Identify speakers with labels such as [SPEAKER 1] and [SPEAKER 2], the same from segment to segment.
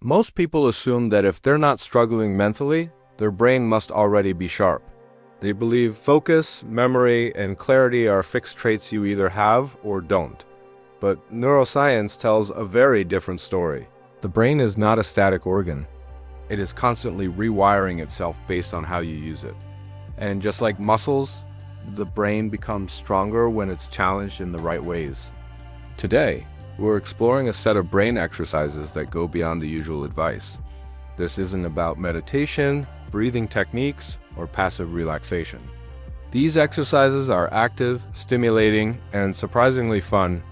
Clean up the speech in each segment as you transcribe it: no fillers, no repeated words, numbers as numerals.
[SPEAKER 1] Most people assume that if they're not struggling mentally, their brain must already be sharp. They believe focus, memory, and clarity are fixed traits you either have or don't. But neuroscience tells a very different story. The brain is not a static organ. It is constantly rewiring itself based on how you use it. And just like muscles, the brain becomes stronger when it's challenged in the right ways. Today, we're exploring a set of brain exercises that go beyond the usual advice. This isn't about meditation, breathing techniques, or passive relaxation. These exercises are active, stimulating, and surprisingly fun.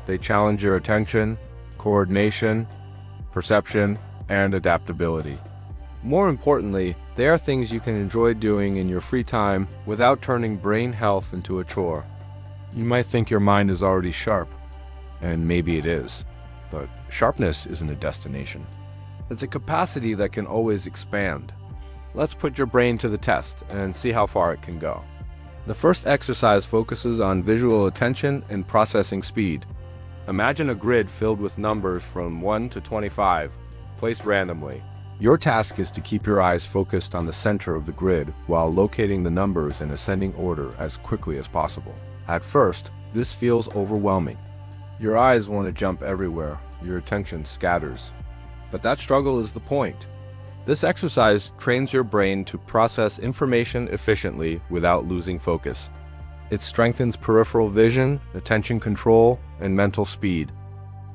[SPEAKER 1] They challenge your attention, coordination, perception, and adaptability. More importantly, they are things you can enjoy doing in your free time without turning brain health into a chore. You might think your mind is already sharp, and maybe it is, but sharpness isn't a destination. It's a capacity that can always expand. Let's put your brain to the test and see how far it can go. The first exercise focuses on visual attention and processing speed. Imagine a grid filled with numbers from 1 to 25, placed randomly. Your task is to keep your eyes focused on the center of the grid while locating the numbers in ascending order as quickly as possible. At first, this feels overwhelming. Your eyes want to jump everywhere, your attention scatters. But that struggle is the point. This exercise trains your brain to process information efficiently without losing focus. It strengthens peripheral vision, attention control, and mental speed.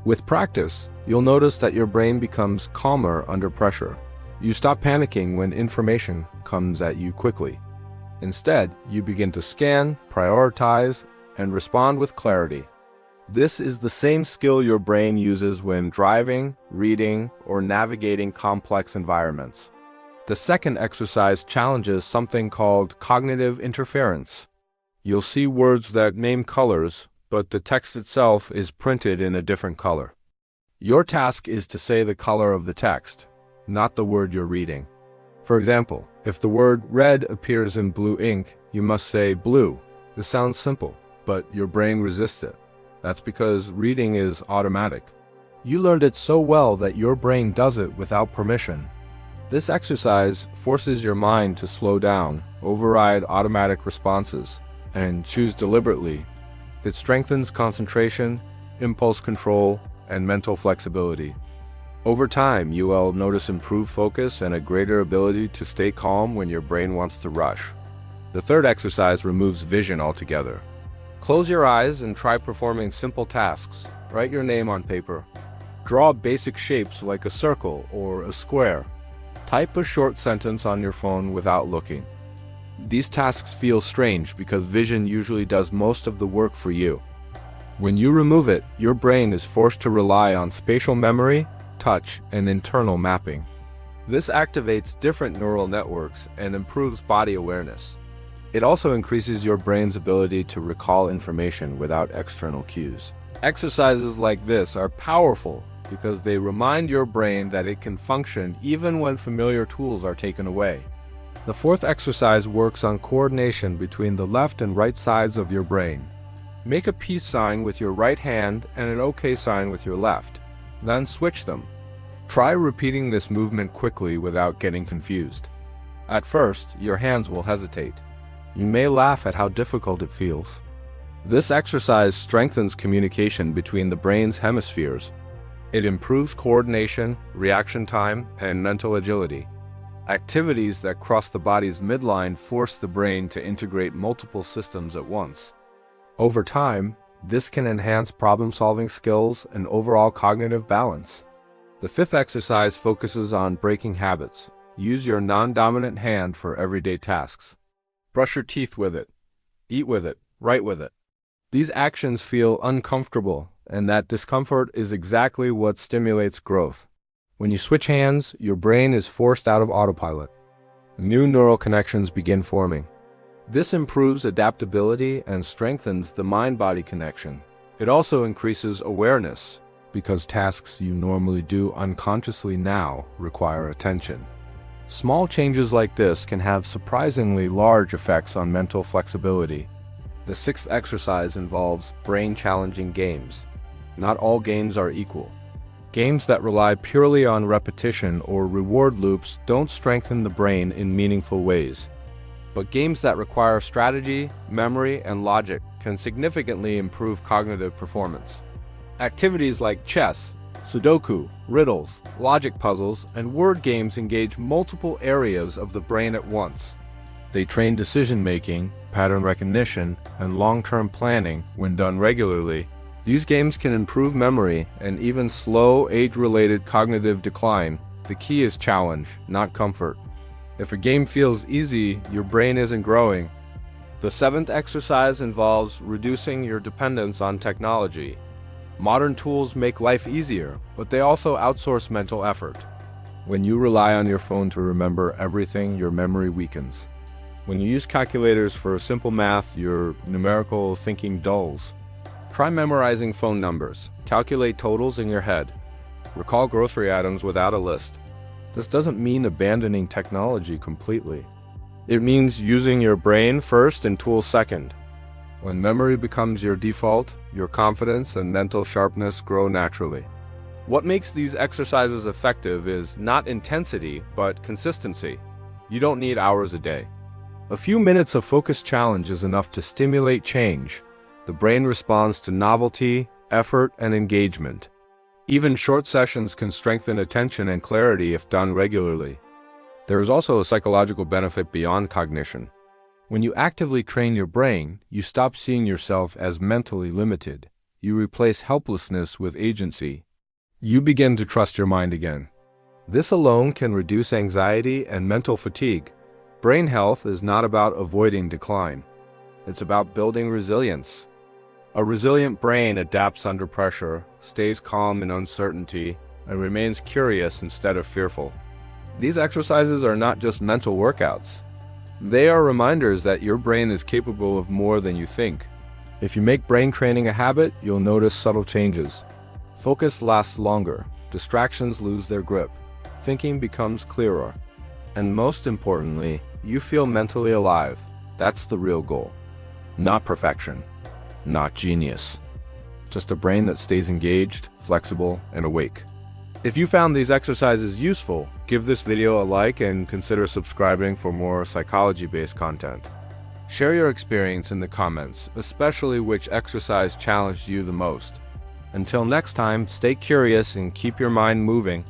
[SPEAKER 1] With practice, you'll notice that your brain becomes calmer under pressure. You stop panicking when information comes at you quickly. Instead, you begin to scan, prioritize, and respond with clarity. This is the same skill your brain uses when driving, reading, or navigating complex environments. The second exercise challenges something called cognitive interference. You'll see words that name colors, but the text itself is printed in a different color. Your task is to say the color of the text, not the word you're reading. For example, if the word red appears in blue ink, you must say blue. This sounds simple, but your brain resists it. That's because reading is automatic. You learned it so well that your brain does it without permission. This exercise forces your mind to slow down, override automatic responses, and choose deliberately. It strengthens concentration, impulse control, and mental flexibility. Over time, you will notice improved focus and a greater ability to stay calm when your brain wants to rush. The third exercise removes vision altogether. Close your eyes and try performing simple tasks. Write your name on paper. Draw basic shapes like a circle or a square. Type a short sentence on your phone without looking. These tasks feel strange because vision usually does most of the work for you. When you remove it, your brain is forced to rely on spatial memory, touch, and internal mapping. This activates different neural networks and improves body awareness. It also increases your brain's ability to recall information without external cues. Exercises like this are powerful because they remind your brain that it can function even when familiar tools are taken away. The fourth exercise works on coordination between the left and right sides of your brain. Make a peace sign with your right hand and an OK sign with your left. Then switch them. Try repeating this movement quickly without getting confused. At first, your hands will hesitate. You may laugh at how difficult it feels. This exercise strengthens communication between the brain's hemispheres. It improves coordination, reaction time, and mental agility. Activities that cross the body's midline force the brain to integrate multiple systems at once. Over time, this can enhance problem-solving skills and overall cognitive balance. The fifth exercise focuses on breaking habits. Use your non-dominant hand for everyday tasks. Brush your teeth with it. Eat with it. Write with it. These actions feel uncomfortable, and that discomfort is exactly what stimulates growth. When you switch hands, your brain is forced out of autopilot. New neural connections begin forming. This improves adaptability and strengthens the mind-body connection. It also increases awareness, because tasks you normally do unconsciously now require attention. Small changes like this can have surprisingly large effects on mental flexibility. The sixth exercise involves brain-challenging games. Not all games are equal. Games that rely purely on repetition or reward loops don't strengthen the brain in meaningful ways. But games that require strategy, memory, and logic can significantly improve cognitive performance. Activities like chess, Sudoku, riddles, logic puzzles, and word games engage multiple areas of the brain at once. They train decision-making, pattern recognition, and long-term planning when done regularly. These games can improve memory and even slow age-related cognitive decline. The key is challenge, not comfort. If a game feels easy, your brain isn't growing. The seventh exercise involves reducing your dependence on technology. Modern tools make life easier, but they also outsource mental effort. When you rely on your phone to remember everything, your memory weakens. When you use calculators for simple math, your numerical thinking dulls. Try memorizing phone numbers. Calculate totals in your head. Recall grocery items without a list. This doesn't mean abandoning technology completely. It means using your brain first and tools second. When memory becomes your default, your confidence and mental sharpness grow naturally. What makes these exercises effective is not intensity, but consistency. You don't need hours a day. A few minutes of focused challenge is enough to stimulate change. The brain responds to novelty, effort, and engagement. Even short sessions can strengthen attention and clarity if done regularly. There is also a psychological benefit beyond cognition. When you actively train your brain, you stop seeing yourself as mentally limited. You replace helplessness with agency. You begin to trust your mind again. This alone can reduce anxiety and mental fatigue. Brain health is not about avoiding decline. It's about building resilience. A resilient brain adapts under pressure, stays calm in uncertainty, and remains curious instead of fearful. These exercises are not just mental workouts. They are reminders that your brain is capable of more than you think. If you make brain training a habit, you'll notice subtle changes. Focus lasts longer, distractions lose their grip, thinking becomes clearer, and most importantly, you feel mentally alive. That's the real goal. Not perfection. Not genius. Just a brain that stays engaged, flexible, and awake. If you found these exercises useful, give this video a like and consider subscribing for more psychology-based content. Share your experience in the comments, especially which exercise challenged you the most. Until next time, stay curious and keep your mind moving.